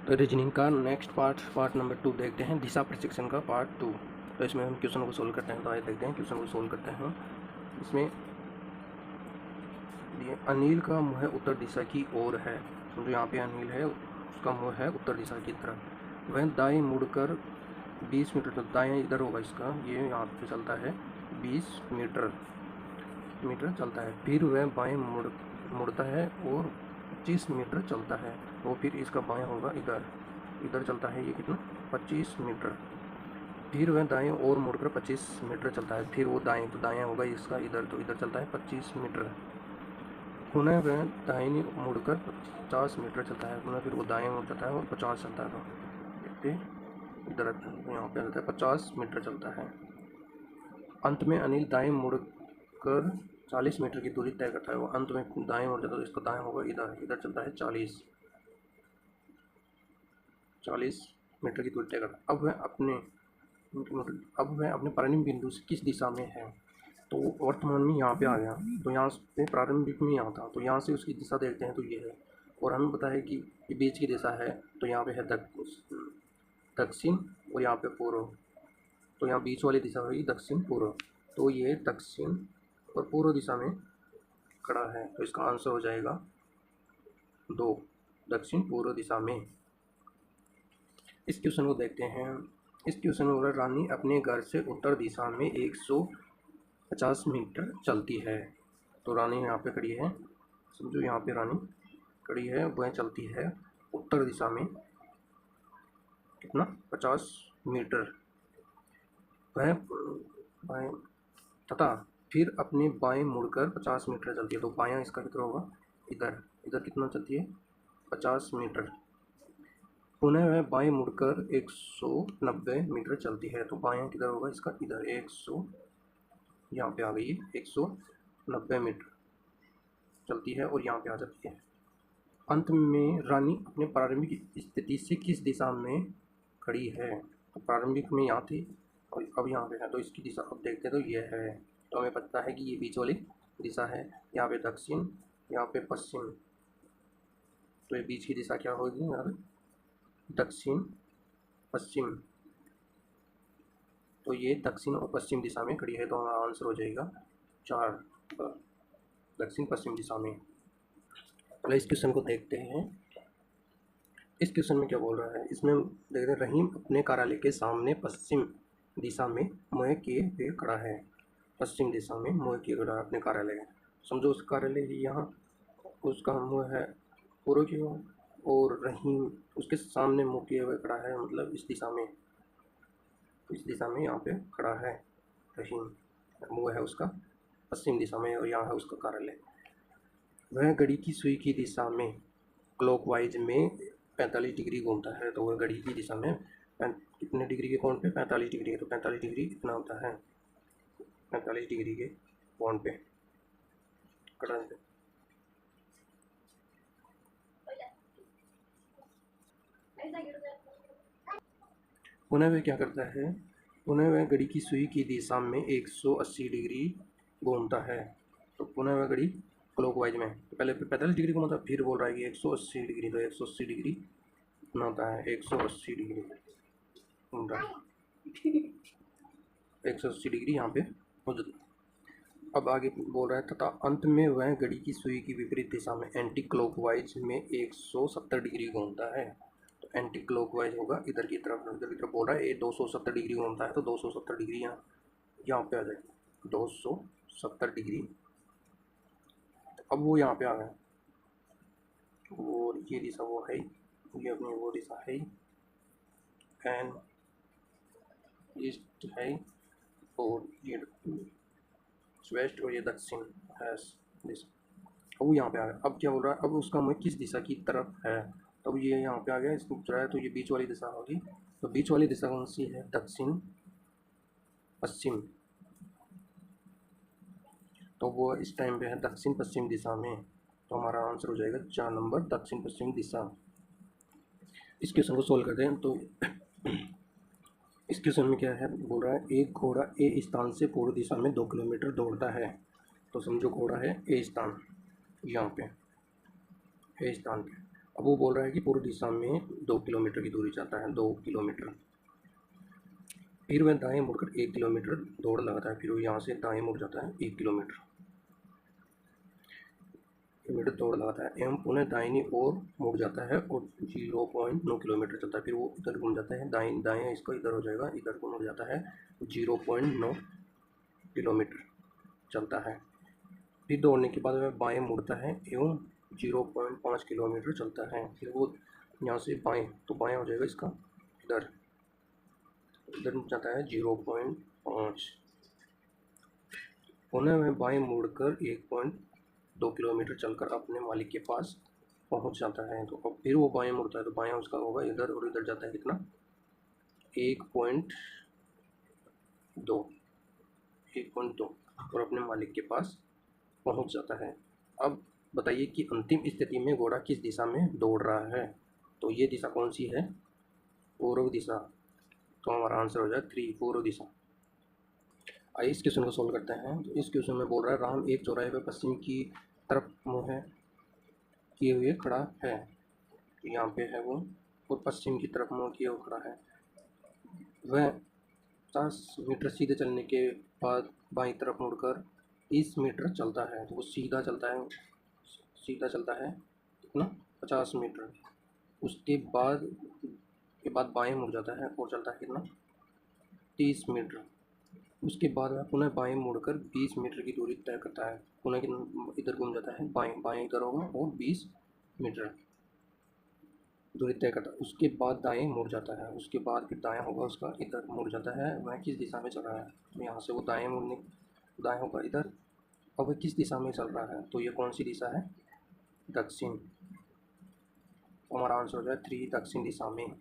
तो रीजनिंग का next part number 2 देखते हैं, दिशा प्रशिक्षण का पार्ट 2। तो इसमें हम क्वेश्चन को सोल्व करते हैं। तो आइए देखते हैं क्वेश्चन को सोल्व करते हैं। इसमें ये अनिल का मुँह उत्तर दिशा की ओर है। समझो यहाँ पे अनिल है, उसका मुँह है उत्तर दिशा की तरफ। वह दाएं मुड़कर 20 मीटर चलता, दाएं इधर होगा इसका, ये यहाँ पे चलता है 20 मीटर चलता है। फिर वह बाएं मुड़ता है और 25 मीटर चलता है। वो फिर इसका बाएं होगा इधर चलता है, ये कितना 25 मीटर। फिर वह दाएं और मुड़कर 25 मीटर चलता है। फिर वो दाएं, तो दाएं होगा इसका इधर, तो इधर चलता है 25 मीटर। पुनः वह दाहिनी मुड़कर 50 मीटर चलता है। पुनः फिर वो दाएं मुड़ जाता है और 50 चलता है। तो देखते इधर यहाँ पे चलता है 50 मीटर चलता है। अंत में अनिल दाएं मुड़कर 40 मीटर की दूरी तय करता है। वो अंत में दाएं मुड़ जाता है, तो इसका दाएं होगा इधर चलता है 40 मीटर की दूरी तय करता है। अब वह अपने प्रारंभिक बिंदु से किस दिशा में है? तो वर्तमान में यहाँ पे आ गया, तो यहाँ पे प्रारंभिक में यहाँ था, तो यहाँ से उसकी दिशा देखते हैं तो ये है। और हमें पता है कि ये बीच की दिशा है, तो यहाँ पे है दक्षिण और यहाँ पे पूर्व। तो यहाँ बीच वाली दिशा होगी दक्षिण पूर्व, तो ये दक्षिण और पूर्व दिशा में खड़ा है। तो इसका आंसर हो जाएगा 2, दक्षिण पूर्व दिशा में। इस क्वेश्चन को देखते हैं। इस क्वेश्चन में बोला रानी अपने घर से उत्तर दिशा में 150 मीटर चलती है। तो रानी यहाँ पे खड़ी है, समझो यहाँ पे रानी खड़ी है, वह चलती है उत्तर दिशा में कितना 50 मीटर। वह बाएं तथा फिर अपने बाएं मुड़कर 50 मीटर चलती है। तो बायां इसका कितना होगा इधर कितना चलती है 50 मीटर। पुनः वह बाएं मुड़कर 190 मीटर चलती है। तो बायां किधर होगा इसका इधर 100, यहाँ पे आ गई 190 मीटर चलती है और यहाँ पे आ जाती है। अंत में रानी अपने प्रारंभिक स्थिति से किस दिशा में खड़ी है? तो प्रारंभिक में यहाँ थी और अब यहाँ पे है, तो इसकी दिशा अब देखते हैं तो ये है। तो हमें पता है कि ये बीच वाली दिशा है, यहाँ पे दक्षिण, यहाँ पे पश्चिम। तो ये बीच की दिशा क्या होगी यहाँ पे दक्षिण पश्चिम। तो ये दक्षिण और पश्चिम दिशा में खड़ी है, तो हमारा आंसर हो जाएगा 4, दक्षिण पश्चिम दिशा में। तो इस क्वेश्चन को देखते हैं। इस क्वेश्चन में क्या बोल रहा है, इसमें देख रहे हैं रहीम अपने कार्यालय के सामने पश्चिम दिशा में मुँह किए हुए खड़ा है। पश्चिम दिशा में मुँह किए खड़ा है अपने कार्यालय। समझो उस कार्यालय यहाँ, उसका मुँह है पूर्व की ओर और रहीम उसके सामने मुँह किए हुए खड़ा है, मतलब इस दिशा में यहाँ पे खड़ा है रहीम। मुँह है उसका पश्चिम दिशा में और यहाँ है उसका कार्यालय। वह घड़ी की सुई की दिशा में क्लॉकवाइज में 45 डिग्री घूमता है। तो वह घड़ी की दिशा में कितने डिग्री के कोण पे 45 डिग्री है। तो 45 डिग्री कितना होता है 45 डिग्री के कोण पे खड़ा है। पुनः वह क्या करता है, पुनः वह घड़ी की सुई की दिशा में 180 डिग्री घूमता है। तो पुनः वह घड़ी क्लॉकवाइज में, तो पहले 45 डिग्री घूमता है, फिर बोल रहा है कि 180 डिग्री। तो 180 डिग्री कितना होता है 180 डिग्री घूम रहा है, 180 डिग्री यहाँ पे हो जाता है। अब आगे बोल रहा है तथा अंत में वह घड़ी की सुई की विपरीत दिशा में एंटी क्लॉकवाइज में 170 डिग्री घूमता है। तो एंटी क्लॉकवाइज होगा इधर की तरफ बोल रहा है, ये 270 डिग्री घूमता है। तो 270 डिग्री यहाँ पे आ जाएगी 270 डिग्री। अब वो यहाँ पे आ गया और ये दिशा वो है, ये अपनी वो दिशा है एंड ईस्ट है और ये वेस्ट और ये दक्षिण है दिशा। अब वो यहाँ पे आ गया। अब क्या बोल रहा है, अब उसका मुँह किस दिशा की तरफ है? तब ये यहाँ पे आ गया, इसको पूछ रहा है। तो ये बीच वाली दिशा होगी। तो बीच वाली दिशा कौन सी है दक्षिण पश्चिम। तो वो इस टाइम पे है दक्षिण पश्चिम दिशा में। तो हमारा आंसर हो जाएगा 4 नंबर दक्षिण पश्चिम दिशा। इस क्वेश्चन को सोल्व करते हैं। तो इस क्वेश्चन में क्या है, बोल रहा है एक घोड़ा ए स्थान से पूर्व दिशा में 2 किलोमीटर दौड़ता है। तो समझो घोड़ा है ए स्थान, यहाँ पे ए स्थान पे, अब वो बोल रहा है कि पूर्व दिशा में 2 किलोमीटर की दूरी चाहता है, 2 किलोमीटर। फिर वह दाएं मुड़कर 1 किलोमीटर दौड़ लगाता है, फिर वो यहाँ से दाएं मुड़ जाता है 1 किलोमीटर दौड़ लगाता है एवं पुनः दाहिनी ओर मुड़ जाता है और 0.9 किलोमीटर चलता है। फिर वो इधर घूम जाता है, दाएं इसको इधर हो जाएगा, इधर को मुड़ जाता है, 0.9 किलोमीटर चलता है। फिर दौड़ने के बाद वह बाएं मुड़ता है एवं 0.5 किलोमीटर चलता है। फिर वो यहाँ से बाएं, तो बाएं हो जाएगा इसका इधर, इधर जाता है 0.5। पुनः वह बाएं मुड़कर 1.2 किलोमीटर चलकर अपने मालिक के पास पहुंच जाता है। तो अब फिर वो बाएं मुड़ता है, तो बाएं उसका होगा इधर, और इधर जाता है कितना, 1.2 और अपने मालिक के पास पहुंच जाता है। अब बताइए कि अंतिम स्थिति में घोड़ा किस दिशा में दौड़ रहा है। तो ये दिशा कौन सी है, पूर्व दिशा। तो हमारा आंसर हो जाए 3, पूर्व दिशा। आइए इस क्वेश्चन को सोल्व करते हैं। तो इस क्वेश्चन में बोल रहा है राम एक चौराहे पर पश्चिम की तरफ मुँह किए हुए खड़ा है। तो यहाँ पे है वो, और पश्चिम की तरफ मुँह किए हुए खड़ा है। वह 50 मीटर सीधे चलने के बाद बाईं तरफ मुड़कर 30 मीटर चलता है। तो वो सीधा चलता है, सीधा चलता है कितना, 50 मीटर। उसके बाद बाएं मुड़ जाता है और चलता है कितना, 30 मीटर। उसके बाद वह पुनः बाएं मुड़कर 20 मीटर की दूरी तय करता है। पुनः इधर घूम जाता है, बाएं इधर होगा और 20 मीटर दूरी तय करता है। उसके बाद दाएं मुड़ जाता है, उसके बाद फिर दायां होगा उसका, इधर मुड़ जाता है। वह किस दिशा में चल रहा है, तो यहाँ से वो दाएं होगा इधर। अब वह किस दिशा में चल रहा है, तो ये कौन सी दिशा है, दक्षिण। तो हमारा आंसर हो जाए 3, दक्षिण दिशा में।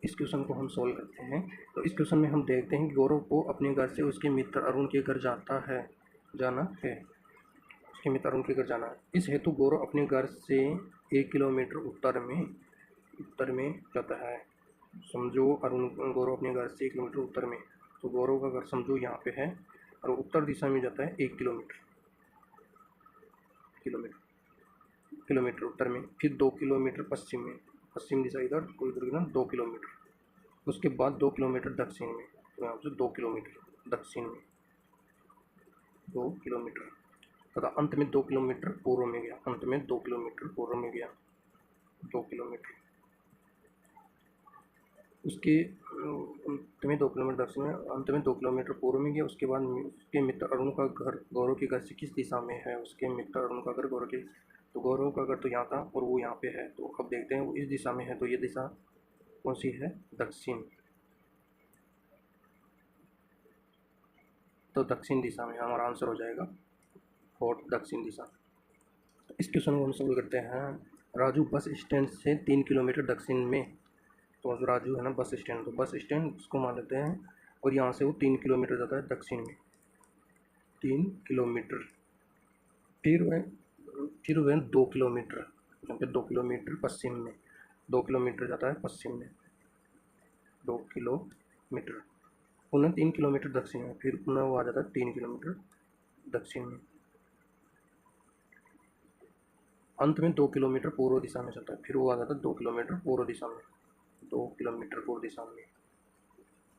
इस क्वेश्चन को हम सोल्व करते हैं। तो इस क्वेश्चन में हम देखते हैं कि गौरव को अपने घर से उसके मित्र अरुण के घर जाना है। उसके मित्र अरुण के घर जाना है। इस हेतु गौरव अपने घर से 1 किलोमीटर उत्तर में जाता है। समझो गौरव अपने घर से 1 किलोमीटर उत्तर में, तो गौरव का घर समझो यहाँ पे है और उत्तर दिशा में जाता है 1 किलोमीटर उत्तर में। फिर 2 किलोमीटर पश्चिम में, पश्चिम दिशा इधर, तो इधर कितना, 2 किलोमीटर। उसके बाद 2 किलोमीटर दक्षिण में, तो यहाँ से 2 किलोमीटर दक्षिण में, 2 किलोमीटर, तथा अंत में 2 किलोमीटर पूर्व में गया, अंत में 2 किलोमीटर पूर्व में गया, 2 किलोमीटर। उसके अंत में 2 किलोमीटर दक्षिण में, अंत में 2 किलोमीटर पूर्व में गया। उसके बाद उसके मित्र अरुण का घर गौरव के घर से किस दिशा में है, उसके मित्र अरुण का घर गौरव के, तो गौरव का घर तो यहाँ था और वो यहाँ पे है। तो अब देखते हैं वो इस दिशा में है, तो ये दिशा कौन सी है, दक्षिण। तो दक्षिण दिशा में हमारा आंसर हो जाएगा 4, दक्षिण दिशा। इस क्वेश्चन को हम सोल्व करते हैं। राजू बस स्टैंड से 3 किलोमीटर दक्षिण में, तो राजू है ना बस स्टैंड, तो बस स्टैंड इसको मान लेते हैं, और यहाँ से वो 3 किलोमीटर जाता है दक्षिण में, 3 किलोमीटर। फिर वह 2 किलोमीटर, यहाँ पे 2 किलोमीटर पश्चिम में, 2 किलोमीटर जाता है पश्चिम में, 2 किलोमीटर। पुनः 3 किलोमीटर दक्षिण में, फिर पुनः वो आ जाता है 3 किलोमीटर दक्षिण में। अंत में 2 किलोमीटर पूर्व दिशा में चलता है, फिर वो आ जाता है 2 किलोमीटर पूर्व दिशा में, 2 किलोमीटर पूर्व दिशा में।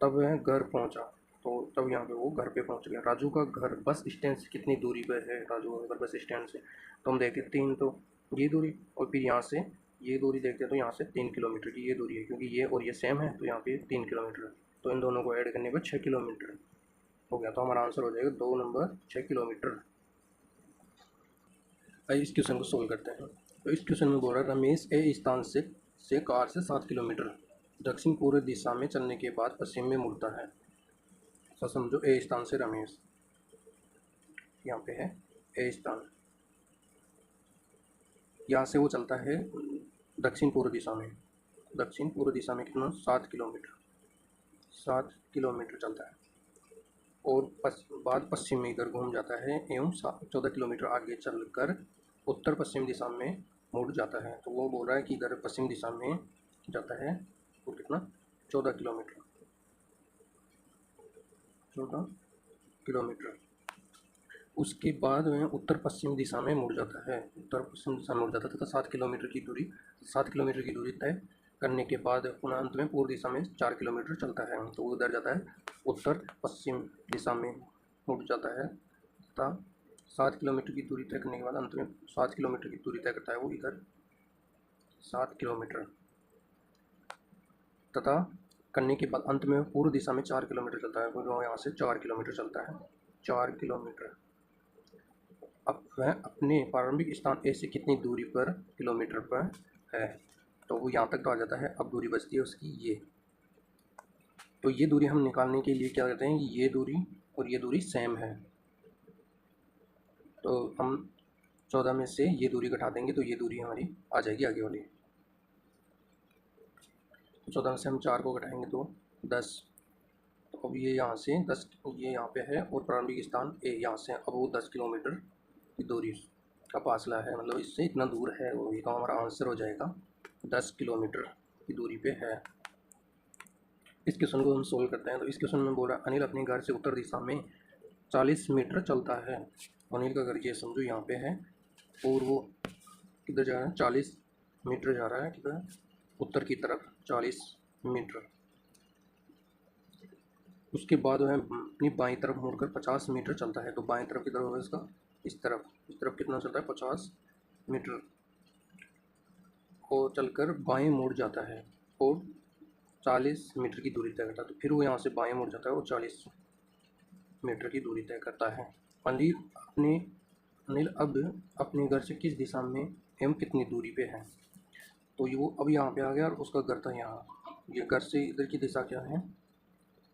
तब वह घर पहुंचा, तो तब यहाँ पे वो घर पे पहुंच गया। राजू का घर बस स्टैंड से कितनी दूरी पर है, राजू का घर बस स्टैंड से, तो हम देखते 3, तो ये दूरी, और फिर यहाँ से ये दूरी देखते हैं, तो यहाँ से 3 किलोमीटर की ये दूरी है, क्योंकि ये और ये सेम है, तो यहाँ पे 3 किलोमीटर है। तो इन दोनों को ऐड करने पर 6 किलोमीटर हो गया। तो हमारा आंसर हो जाएगा 2 नंबर 6 किलोमीटर। आइए इस क्वेश्चन को सोल्व करते हैं। तो इस क्वेश्चन में बोल रहा है रमेश ए स्थान से कार से 7 किलोमीटर दक्षिण पूर्व दिशा में चलने के बाद पश्चिम में मुड़ता है। तो समझो ए स्थान से रमेश, यहाँ पे है ए स्थान, यहाँ से वो चलता है दक्षिण पूर्व दिशा में, दक्षिण पूर्व दिशा में कितना, 7 किलोमीटर, 7 किलोमीटर चलता है। और बाद पश्चिम में इधर घूम जाता है एवं 14 किलोमीटर आगे चलकर उत्तर पश्चिम दिशा में मुड़ जाता है। तो वो बोल रहा है कि इधर पश्चिम दिशा में जाता है, वो कितना, 14 किलोमीटर, 14 किलोमीटर। उसके बाद वह उत्तर पश्चिम दिशा में मुड़ जाता है, उत्तर पश्चिम दिशा में मुड़ जाता है तथा 7 किलोमीटर की दूरी तय करने के बाद पुनः अंत में पूर्व दिशा में 4 किलोमीटर चलता है, तो वो उधर जाता है उत्तर पश्चिम दिशा में मुड़ जाता है तथा 7 किलोमीटर की दूरी तय करने के बाद अंत में 7 किलोमीटर की दूरी तय करता है वो इधर 7 किलोमीटर तथा करने के बाद अंत में पूर्व दिशा में 4 किलोमीटर चलता है, वो यहाँ से 4 किलोमीटर चलता है 4 किलोमीटर। अब वह अपने प्रारंभिक स्थान ए से कितनी दूरी पर किलोमीटर पर है, तो वो यहाँ तक तो आ जाता है। अब दूरी बचती है उसकी ये, तो ये दूरी हम निकालने के लिए क्या करते हैं कि ये दूरी और ये दूरी सेम है, तो हम 14 में से ये दूरी घटा देंगे तो ये दूरी हमारी आ जाएगी आगे वाली। 14 में से हम 4 को घटाएंगे तो 10, तो अब ये यहाँ से 10 ये यहाँ पे है और प्रारंभिक स्थान ए यहाँ से अब वो 10 किलोमीटर की दूरी का फासला है, मतलब इससे इतना दूर है वो, ये तो हमारा आंसर हो जाएगा 10 किलोमीटर की दूरी पे है। इस क्वेश्चन को हम सोल्व करते हैं, तो इस क्वेश्चन में बोल रहा है अनिल अपने घर से उत्तर दिशा में 40 मीटर चलता है। अनिल का घर ये समझो यहाँ पे है और वो किधर जा रहा है 40 मीटर जा रहा है, किधर उत्तर की तरफ 40 मीटर। उसके बाद वह अपनी बाईं तरफ मुड़कर 50 मीटर चलता है, तो बाईं तरफ किधर होगा इसका, इस तरफ कितना चलता है 50 मीटर और चलकर बाएं मुड़ जाता है और 40 मीटर की दूरी तय करता है, तो फिर वो यहाँ से बाएं मुड़ जाता है और 40 मीटर की दूरी तय करता है। अनिल अब अपने घर से किस दिशा में एवं कितनी दूरी पे है, तो ये वो अब यहाँ पे आ गया और उसका घर था यहाँ, ये घर से इधर की दिशा क्या है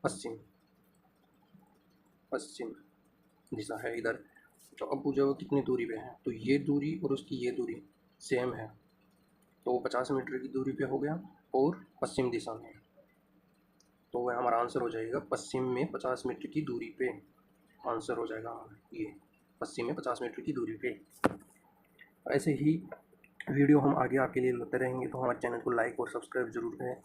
पश्चिम दिशा है इधर। तो अब पूछा वो कितनी दूरी पे है, तो ये दूरी और उसकी ये दूरी सेम है, तो वो 50 मीटर की दूरी पे हो गया और पश्चिम दिशा में, तो वह हमारा आंसर हो जाएगा पश्चिम में 50 मीटर की दूरी पे आंसर हो जाएगा ये पश्चिम में 50 मीटर की दूरी पे। ऐसे ही वीडियो हम आगे आपके लिए लाते रहेंगे, तो हमारे चैनल को लाइक और सब्सक्राइब जरूर करें।